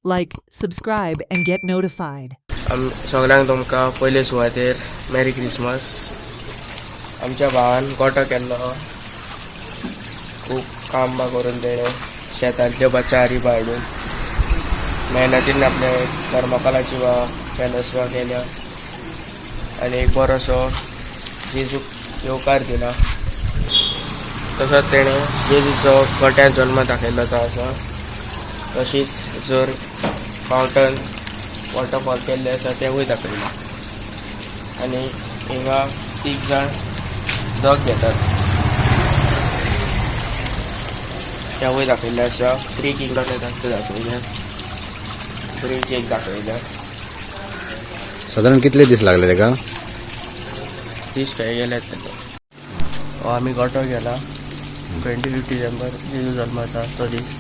Like, subscribe, and get notified. सगळ्यांक तुमकां पयले सुवातेर मेरी क्रिसमस. आमच्या भावान गोठो केल्लो, खूब काम बा करून तेणें शेतांतल्यो चारी हाडून मेहनतीन आपले थर्मोकोलाची पॅनल्स केल्या आनी एक बरोसो जेजूक येवकार दिला. तसोच तेणें जेजूचो गोठ्यान जल्म दाखयल्लो तो आसा. तशीच जर फावंटन वॉटरफॉल केल्ले आसा तेवूय दाखयला. आनी हिंगा 3 जाण दोग घेतात तेवूय दाखयल्ले आसा. 3 किंगडम येतात ते दाखयले. ब्रिज एक दाखयल्या. साधारण कितले दीस लागले तेका? दीस काय गेल्यात तेका. हो आमी गोठो गेला 25 डिसेंबर जेजू जल्माचा तो दीस.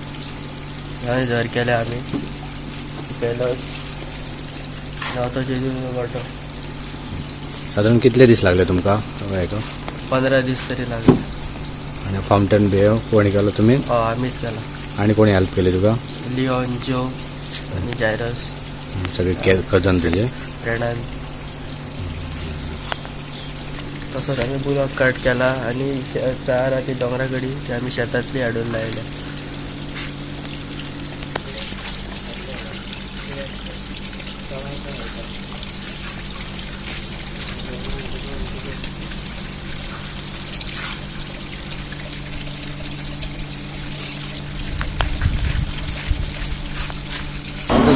थंय घर केले आमी पॅलस तो जेजूचो गोठो. साधारण कितले दीस लागले तुमकां हेका? 15 दीस तरी लागले. आणि फाउंटन बी कोणी केलो तुमी? आमीच केला. आणि कोणी हेल्प केली तुका? लिओन, जो आणि जायरस सगळे कजन तुजे फ्रेंडान. तसोच आमी बुलोक कट केला आनी चार आनी दोंगरा कडी ती आमी शेतांतली हाडून लायल्या.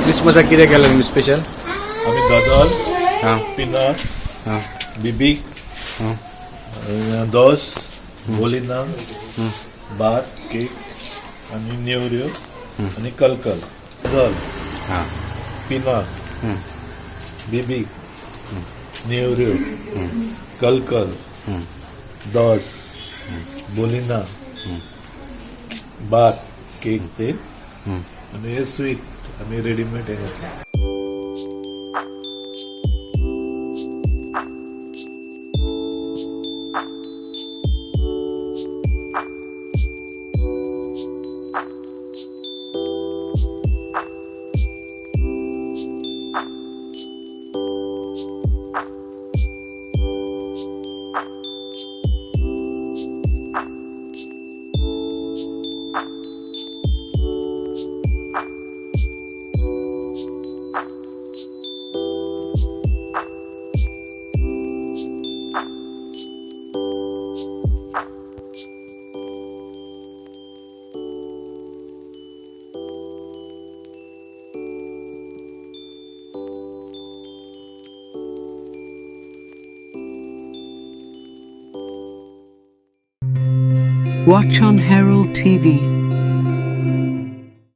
क्रिसमसाक कितें केलें तुमी स्पेशल? आमी दोदोल, हां पिनट, हां बिबीक, हां दोस, बोलिना, भात, केक आनी नेवऱ्यो आनी कलकल. दोदोल, हां पिनट, बिबीक, नेवऱ्यो, कलकल, दोस, बोलिना, भात, केक ते आनी हे स्वीट आमी रेडीमेड हे घेतला. Watch on Herald TV.